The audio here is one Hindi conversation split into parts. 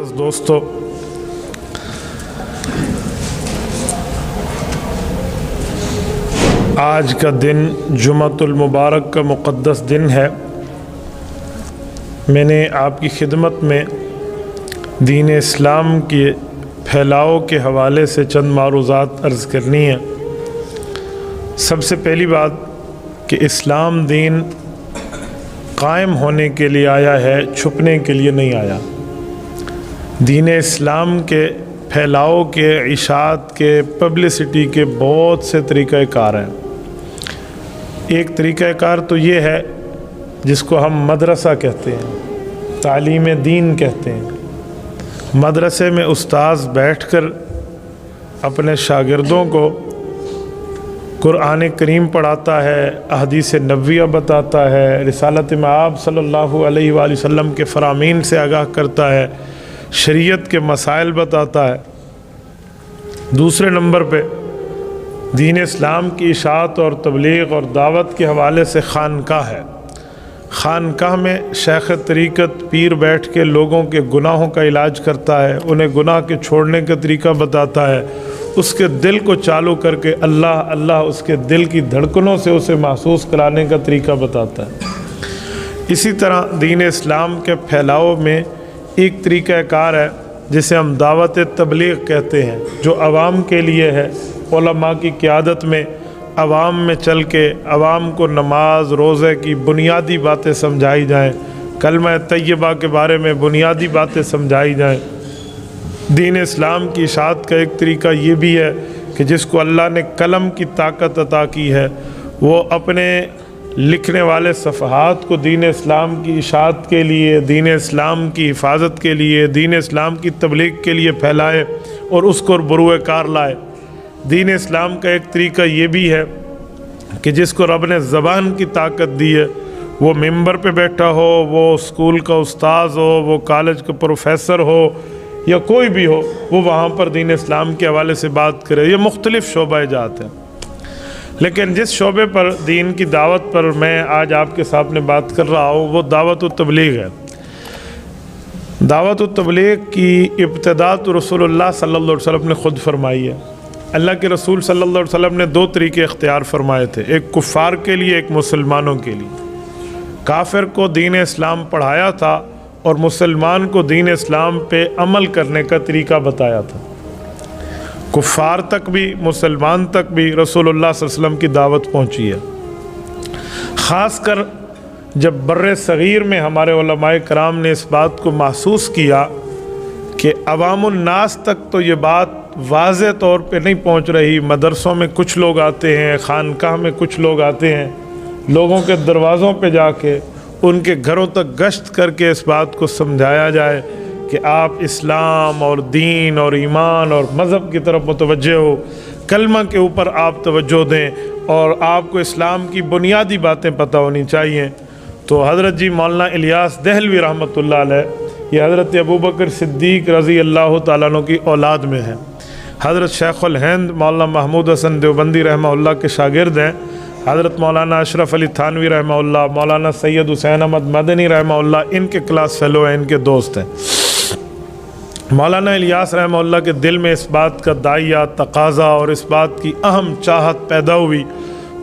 मोअज़्ज़ज़ दोस्तों, आज का दिन जुमातुल मुबारक का मुक़द्दस दिन है। मैंने आपकी खिदमत में दीन इस्लाम के फैलाव के हवाले से चंद मारूज़ात अर्ज़ करनी है। सबसे पहली बात कि इस्लाम दीन कायम होने के लिए आया है, छुपने के लिए नहीं आया। दीन इस्लाम के फैलाव के, इशाअत के, पब्लिसिटी के बहुत से तरीक़ाकार हैं। एक तरीक़ाकार तो ये है जिसको हम मदरसा कहते हैं, तालीम दीन कहते हैं। मदरसे में उस्ताद बैठकर अपने शागिर्दों को कुरान करीम पढ़ाता है, अहदीस नबविया बताता है, रिसालत मआब सल्लल्लाहु अलैहि वसल्लम के फ़रामीन से आगाह करता है, शरीयत के मसाइल बताता है। दूसरे नंबर पे दीन इस्लाम की इशाअत और तबलीग और दावत के हवाले से खानकाह है। खानकाह में शेख तरीक़त पीर बैठ के लोगों के गुनाहों का इलाज करता है, उन्हें गुनाह के छोड़ने का तरीका बताता है, उसके दिल को चालू करके अल्लाह अल्लाह उसके दिल की धड़कनों से उसे महसूस कराने का तरीका बताता है। इसी तरह दीन इस्लाम के फैलाव में एक तरीक़ाकार है जिसे हम दावत तबलीग कहते हैं, जो आवाम के लिए है। उलमा की क़यादत में आवाम में चल के आवाम को नमाज रोज़े की बुनियादी बातें समझाई जाएँ, कलमा तय्यबा के बारे में बुनियादी बातें समझाई जाएँ। दीन इस्लाम की इशाअत का एक तरीका ये भी है कि जिसको अल्लाह ने कलम की ताकत अता की है, वो अपने लिखने वाले सफ़हात को दीन इस्लाम की इशाअत के लिए, दीन इस्लाम की हिफाजत के लिए, दीन इस्लाम की तबलीग के लिए फैलाए और उसको बरूए कार लाए। दीन इस्लाम का एक तरीका ये भी है कि जिसको रब ने ज़बान की ताकत दी है, वो मिंबर पे बैठा हो, वो स्कूल का उस्ताद हो, वो कॉलेज का प्रोफेसर हो या कोई भी हो, वो वहाँ पर दीन इस्लाम के हवाले से बात करे। ये मुख्तलिफ़ शोबा जात हैं, लेकिन जिस शोबे पर दीन की दावत पर मैं आज आपके सामने बात कर रहा हूँ, वो दावत तबलीग है। दावत तबलीग की इब्तिदा तो रसूलुल्लाह सल्लल्लाहु अलैहि वसल्लम ने ख़ुद फरमाई है। अल्लाह के रसूल सल्लल्लाहु अलैहि वसल्लम ने दो तरीके इख्तियार फरमाए थे, एक कुफ़ार के लिए, एक मुसलमानों के लिए। काफिर को दीन इस्लाम पढ़ाया था और मुसलमान को दीन इस्लाम पे अमल करने का तरीका बताया था। कुफ़ार तक भी, मुसलमान तक भी रसूलुल्लाह सल्लल्लाहु अलैहि वसल्लम की दावत पहुँची है। ख़ासकर जब बर्रे सग़ीर में हमारे उलमाए कराम ने इस बात को महसूस किया कि अवामुन्नास तक तो ये बात वाज़े तौर पे नहीं पहुँच रही। मदरसों में कुछ लोग आते हैं, खानकाह में कुछ लोग आते हैं, लोगों के दरवाज़ों पे जाके उनके घरों तक गश्त करके इस बात को समझाया जाए कि आप इस्लाम और दीन और ईमान और मज़हब की तरफ मुतवज्जे हो, कलमा के ऊपर आप तवज्जो दें और आपको इस्लाम की बुनियादी बातें पता होनी चाहिए। तो हज़रत जी मौलाना इलियास दहलवी रहमतुल्लाह अलैह, ये हज़रत अबू बकर सिद्दीक़ रज़ी अल्लाह तआला अन्हु की औलाद में हैं। हज़रत शेखुल हिंद मौलाना महमूद हसन देवबंदी रहमतुल्लाह के शागिर्द हैं। हज़रत मौलाना अशरफ अली थानवी रहमतुल्लाह, मौलाना सैयद हुसैन अहमद मदनी रहमतुल्लाह इनके क्लास फेलो हैं, इनके दोस्त हैं। मौलाना इलियास रहमतुल्लाह के दिल में इस बात का दाइया तकाज़ा और इस बात की अहम चाहत पैदा हुई,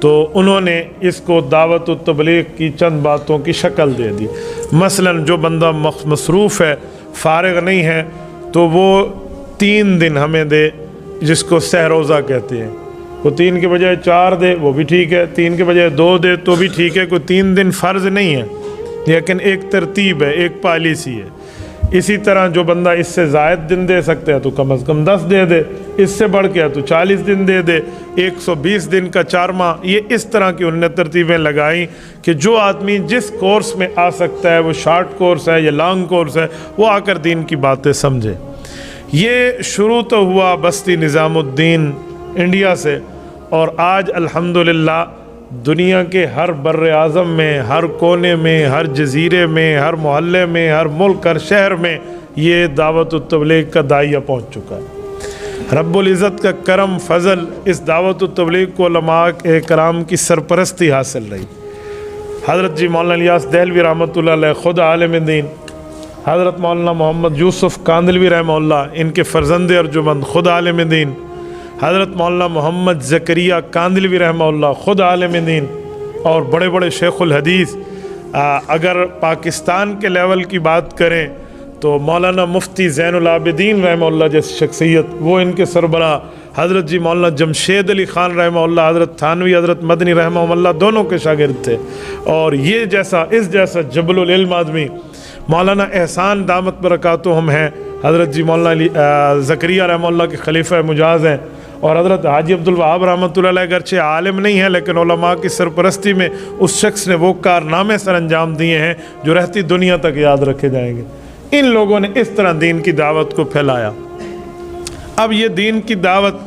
तो उन्होंने इसको दावत तबलीग की चंद बातों की शक्ल दे दी। मसलन जो बंदा मसरूफ़ है, फ़ारिग नहीं है, तो वो 3 दिन हमें दे, जिसको सहरोज़ा कहते हैं। वो 3 के बजाय 4 दे, वो भी ठीक है, 3 के बजाय 2 दे तो भी ठीक है। कोई 3 दिन फ़र्ज़ नहीं है, लेकिन एक तरतीब है, एक पॉलिसी है। इसी तरह जो बंदा इससे ज़ायद दिन दे सकते हैं तो कम से कम 10 दे दे, इससे बढ़ के तो 40 दिन दे दे, 120 दिन का 4 माह। ये इस तरह की उन्होंने तरतीबें लगाई कि जो आदमी जिस कोर्स में आ सकता है, वो शॉर्ट कोर्स है या लॉन्ग कोर्स है, वो आकर दीन की बातें समझे। ये शुरू तो हुआ बस्ती निज़ामुद्दीन इंडिया से, और आज अल्हम्दुलिल्लाह दुनिया के हर बर्रे आज़म में, हर कोने में, हर जजीरे में, हर मोहल्ले में, हर मुल्क, हर शहर में ये दावत तबलीग का दाइया पहुँच चुका है। रब्बुल इज़्ज़त का करम फ़ज़ल, इस दावत तबलीग को उलमा कराम की सरपरस्ती हासिल रही। हज़रत जी मौलाना इलियास दहलवी रहमतुल्लाह अलैह ख़ुद आलिम दीन, हज़रत मौलाना मोहम्मद यूसुफ़ कांदलवी रहमतुल्लाह, इनके फ़र्जंद अर्जुमंद ख़ुद आलिम दीन, हज़रत मौलाना मोहम्मद ज़करिया कांदलवी रहमतुल्लाह ख़ुद आलिम दीन, और बड़े बड़े शेखुल हदीस। अगर पाकिस्तान के लेवल की बात करें तो मौलाना मुफ्ती ज़ैनुल आबिदीन रहमतुल्लाह जैसी शख्सियत, वो इनके सरबरा। हज़रत जी मौलाना जमशेद अली ख़ान रहमतुल्लाह, हज़रत थानवी, हज़रत मदनी रहमतुल्लाह दोनों के शागिर्द थे। और ये जैसा इस जैसा जबलुल इल्म आदमी मौलाना एहसान दामत बरकातुहुम हैं, हज़रत जी मौलाना ज़करिया रहमतुल्लाह के खलीफा मुजाज़ हैं, और हज़रत हाजी अब्दुल वहाब रहमतुल्लाह अलैह अगरचे आलिम नहीं है लेकिन उलमा की सरपरस्ती में उस शख्स ने वो कारनामे सर अंजाम दिए हैं जो रहती दुनिया तक याद रखे जाएंगे। इन लोगों ने इस तरह दीन की दावत को फैलाया। अब ये दीन की दावत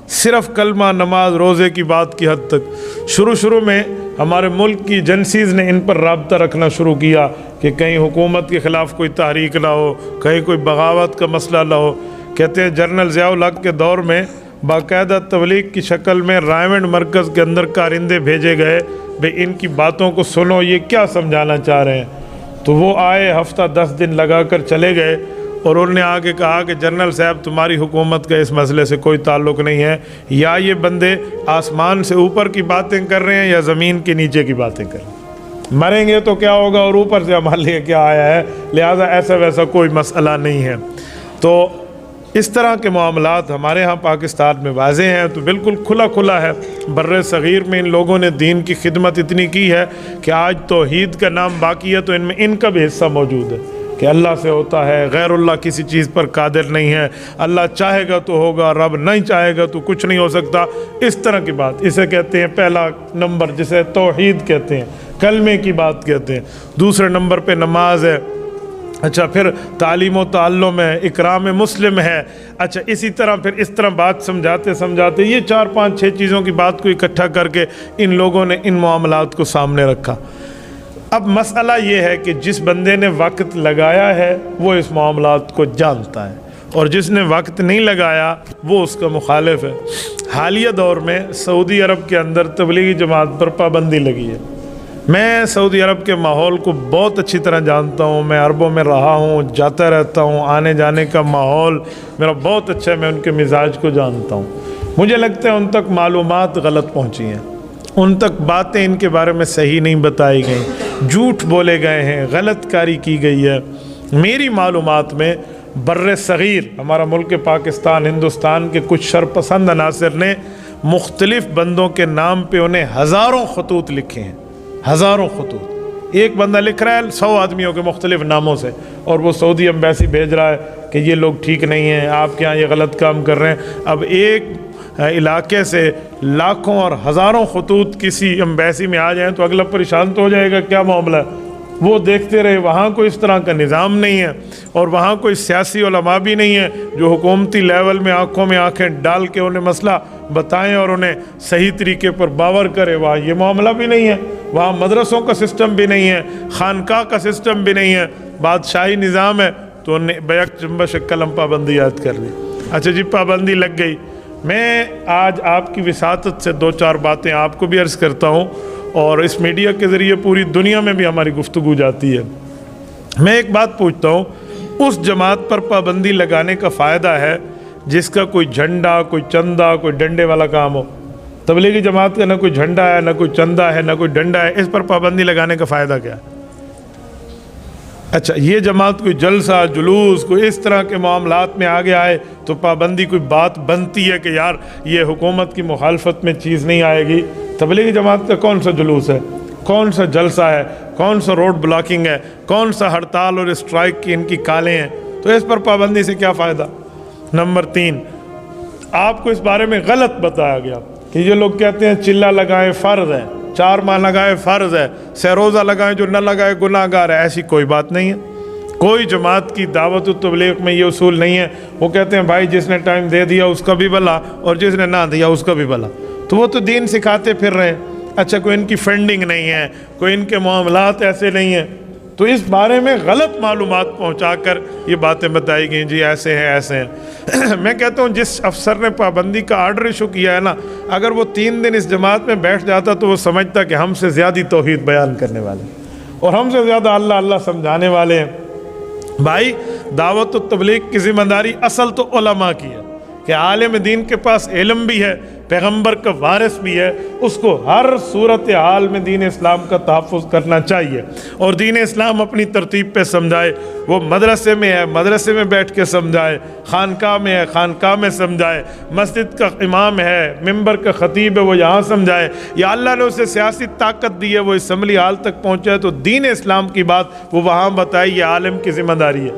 सिर्फ़ कलमा, नमाज, रोज़े की बात की हद तक। शुरू में हमारे मुल्क की एजेंसीज़ ने इन पर राब्ता रखना शुरू किया कि कहीं हुकूमत के ख़िलाफ़ कोई तहरीक ना हो, कहीं कोई बगावत का मसला ना हो। कहते हैं जनरल ज़ियाउल हक़ के दौर में बाकायदा तबलीग की शक्ल में रायवंड मरकज़ के अंदर कारिंदे भेजे गए, भाई इनकी बातों को सुनो, ये क्या समझाना चाह रहे हैं। तो वो आए, हफ्ता 10 दिन लगा कर चले गए, और उन्होंने आगे कहा कि जनरल साहब तुम्हारी हुकूमत का इस मसले से कोई ताल्लुक़ नहीं है, या ये बंदे आसमान से ऊपर की बातें कर रहे हैं या ज़मीन के नीचे की बातें कर रहे हैं। मरेंगे तो क्या होगा, और ऊपर से हमारे लिए क्या आया है, लिहाजा ऐसा वैसा कोई मसला नहीं है। तो इस तरह के मामलात हमारे यहाँ पाकिस्तान में वाज़े हैं, तो बिल्कुल खुला है। बर्रे सग़ीर में इन लोगों ने दीन की खिदमत इतनी की है कि आज तौहीद का नाम बाकी है तो इनमें इनका भी हिस्सा मौजूद है कि अल्लाह से होता है, गैरुल्लाह किसी चीज़ पर कादिर नहीं है, अल्लाह चाहेगा तो होगा, रब नहीं चाहेगा तो कुछ नहीं हो सकता। इस तरह की बात, इसे कहते हैं पहला नंबर, जिसे तौहीद कहते हैं, कलमे की बात कहते हैं। दूसरे नंबर पे नमाज है। अच्छा, फिर तालीम व ताल्लुम है, इकराम मुस्लिम है। अच्छा, इसी तरह फिर इस तरह बात समझाते समझाते ये 4, 5, 6 चीज़ों की बात को इकट्ठा करके इन लोगों ने इन मामलात को सामने रखा। अब मसला ये है कि जिस बंदे ने वक्त लगाया है वो इस मामलात को जानता है, और जिसने वक्त नहीं लगाया वो उसका मुखालिफ है। हालिया दौर में सऊदी अरब के अंदर तबलीगी जमात पर पाबंदी लगी है। मैं सऊदी अरब के माहौल को बहुत अच्छी तरह जानता हूँ, मैं अरबों में रहा हूँ, जाता रहता हूँ, आने जाने का माहौल मेरा बहुत अच्छा है, मैं उनके मिजाज को जानता हूँ। मुझे लगता है उन तक मालूमात गलत पहुँची हैं, उन तक बातें इनके बारे में सही नहीं बताई गई, झूठ बोले गए हैं, गलत कारी की गई है। मेरी मालूमात में बर्रे सग़ीर, हमारा मुल्क पाकिस्तान, हिंदुस्तान के कुछ शरपसंद अनासर ने मुख्तलिफ़ बंदों के नाम पे उन्हें हज़ारों खतूत लिखे हैं, हज़ारों खतूत। एक बंदा लिख रहा है 100 आदमियों के मुख्तलिफ़ नामों से, और वो सऊदी एम्बेसी भेज रहा है कि ये लोग ठीक नहीं हैं, आपके यहाँ ये गलत काम कर रहे हैं। अब एक इलाके से लाखों और हज़ारों खतूत किसी एम्बेसी में आ जाएं तो अगला परेशान तो हो जाएगा, क्या मामला है। वो देखते रहे, वहाँ कोई इस तरह का निज़ाम नहीं है, और वहाँ कोई सियासी उलमा भी नहीं है जो हुकूमती लेवल में आँखों में आँखें डाल के उन्हें मसला बताएं और उन्हें सही तरीके पर बावर करे। वहाँ ये मामला भी नहीं है, वहाँ मदरसों का सिस्टम भी नहीं है, खानका का सिस्टम भी नहीं है, बादशाही निज़ाम है। तो उन्हें बैक चुम्बश कलम पाबंदी याद कर ली। अच्छा जी, पाबंदी लग गई। मैं आज आपकी विसातत से 2-4 बातें आपको भी अर्ज़ करता हूँ, और इस मीडिया के ज़रिए पूरी दुनिया में भी हमारी गुफ्तगू जाती है। मैं एक बात पूछता हूँ, उस जमात पर पाबंदी लगाने का फ़ायदा है जिसका कोई झंडा, कोई चंदा, कोई डंडे वाला काम हो? तबलीगी जमात का ना कोई झंडा है, ना कोई चंदा है, ना कोई डंडा है, इस पर पाबंदी लगाने का फ़ायदा क्या है? अच्छा, ये जमात कोई जलसा जुलूस कोई इस तरह के मामलात में आगे आए तो पाबंदी कोई बात बनती है कि यार ये हुकूमत की मुखालफत में चीज़ नहीं आएगी। तबलीगी जमात का कौन सा जुलूस है, कौन सा जलसा है, कौन सा रोड ब्लॉकिंग है, कौन सा हड़ताल और स्ट्राइक की इनकी कालें हैं, तो इस पर पाबंदी से क्या फ़ायदा। नंबर 3, आपको इस बारे में गलत बताया गया कि ये लोग कहते हैं चिल्ला लगाएं फ़र्ज़ है, 4 माह लगाए फ़र्ज़ है, सहरोज़ा लगाएं, जो न लगाए गुनाहगार है। ऐसी कोई बात नहीं है। कोई जमात की दावत व तबलीग में ये उसूल नहीं है। वो कहते हैं भाई जिसने टाइम दे दिया उसका भी भला और जिसने ना दिया उसका भी भला, तो वो तो दीन सिखाते फिर रहे हैं। अच्छा, कोई इनकी फंडिंग नहीं है, कोई इनके मामलात ऐसे नहीं हैं, तो इस बारे में गलत मालूमात पहुँचाकर ये बातें बताई गई, जी ऐसे हैं ऐसे हैं। मैं कहता हूँ जिस अफसर ने पाबंदी का आर्डर इशू किया है ना, अगर वो 3 दिन इस जमात में बैठ जाता तो वो समझता कि हमसे ज़्यादा तौहीद बयान करने वाले और हमसे ज़्यादा अल्लाह अल्लाह समझाने वाले हैं, भाई दावत व तबलीग की जिम्मेदारी असल तो उलमा की है कि आलिम दीन के पास इल्म भी है, पैगंबर का वारिस भी है, उसको हर सूरत हाल में दीन इस्लाम का तहफ़्फ़ुज़ करना चाहिए और दीन इस्लाम अपनी तरतीब पे समझाए। वो मदरसे में है, मदरसे में बैठ के समझाए, खानकाह में है, खानकाह में समझाए, मस्जिद का इमाम है, मिंबर का ख़तीब है, वो यहाँ समझाए, या अल्लाह ने उसे सियासी ताकत दी है, वो असम्बली हाल तक पहुँचा है तो दीन इस्लाम की बात वो वहाँ बताए, ये आलिम की ज़िम्मेदारी है।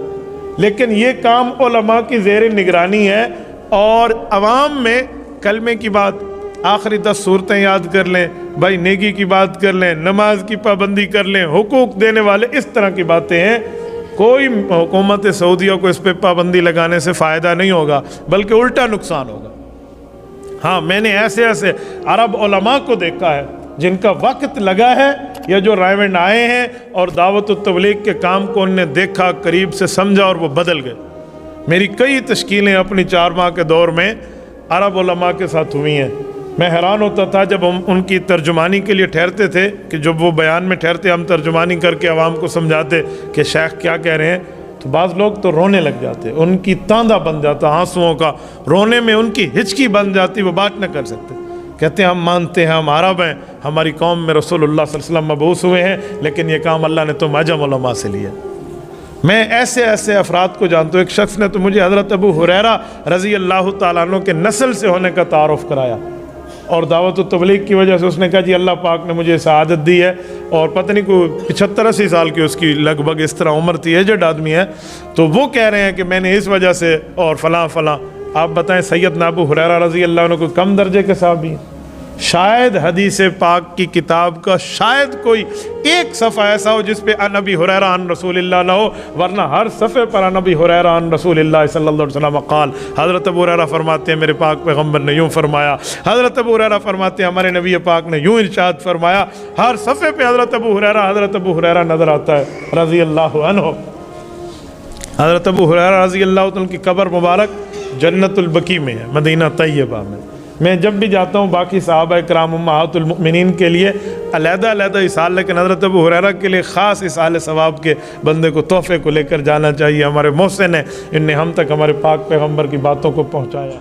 लेकिन ये काम उलमा की ज़ेर निगरानी है और अवाम में कलमे की बात, आखिरी 10 सूरतें याद कर लें, भाई नेकी की बात कर लें, नमाज की पाबंदी कर लें, हुकूक देने वाले, इस तरह की बातें हैं। कोई हुकूमत सऊदिया को इस पर पाबंदी लगाने से फ़ायदा नहीं होगा, बल्कि उल्टा नुकसान होगा। हाँ, मैंने ऐसे ऐसे अरब उलमा को देखा है जिनका वक्त लगा है या जो रायवेंड आए हैं और दावत व तबलीग के काम को उन्होंने देखा, करीब से समझा और वो बदल गए। मेरी कई तश्कीलें अपनी 4 माह के दौर में अरब उलमा के साथ हुई हैं। मैं हैरान होता था जब हम उनकी तर्जुमानी के लिए ठहरते थे कि जब वो बयान में ठहरते हम तर्जुमानी करके आवाम को समझाते कि शेख क्या कह रहे हैं, तो बाज़ लोग तो रोने लग जाते, उनकी तांदा बन जाता आंसुओं का, रोने में उनकी हिचकी बन जाती, वो बात न कर सकते। कहते हैं हम मानते हैं, हम अरब हैं, हमारी कौम में रसूलुल्लाह सल्लल्लाहु अलैहि वसल्लम मबऊस हुए हैं, लेकिन ये काम अल्लाह ने तुम अजम उलमा से लिया। मैं ऐसे ऐसे अफराद को जानता हूँ। एक शख्स ने तो मुझे हज़रत अबू हुरैरा रज़ी अल्लाह ताला अन्हु के नस्ल से होने का तारुफ़ कराया और दावत व तबलीग की वजह से उसने कहा जी अल्लाह पाक ने मुझे सआदत दी है, और पता नहीं को 75-80 साल की उसकी लगभग इस तरह उम्र थी, एजड आदमी है, तो वो कह रहे हैं कि मैंने इस वजह से और फ़लाँ फ़लाँ। आप बताएं सैयदना अबू हुरैरा रज़ी अल्लाह अन्हु को कम दर्जे के साहबी हैं? शायद हदीस पाक की किताब का शायद कोई एक सफ़ा ऐसा हो जिस पे अन अबी हुरैरा अन रसूलिल्लाह ना हो, वरना हर सफ़े पर अन अबी हुरैरा अन रसूलिल्लाह सल्लल्लाहु अलैहि वसल्लम क़ाल। हज़रत अबू हुरैरा फरमाते हैं मेरे पाक पैगम्बर ने यूँ फरमाया। हज़रत अबू हुरैरा फरमाते हैं हमारे नबी पाक ने यूँ इरशाद फरमाया। हर सफ़े पे हज़रत अबू हुरैरा नज़र आता है रज़ी अल्लाहु अन्हु। हज़रत अबू हुरैरा रज़ी अल्लाहु अन्हु की कब्र मुबारक जन्नतुल बकी में है, मदीना तैयबा में। मैं जब भी जाता हूँ बाकी सहाबा इकराम उम्महातुल मुमिनीन के लिए अलग-अलग इसाल, लेकिन हज़रत अबू हुरैरा के लिए ख़ास इसाल सवाब के बंदे को तोहफ़े को लेकर जाना चाहिए। हमारे मोहसिन हैं, इनने हम तक हमारे पाक पैगम्बर की बातों को पहुँचाया।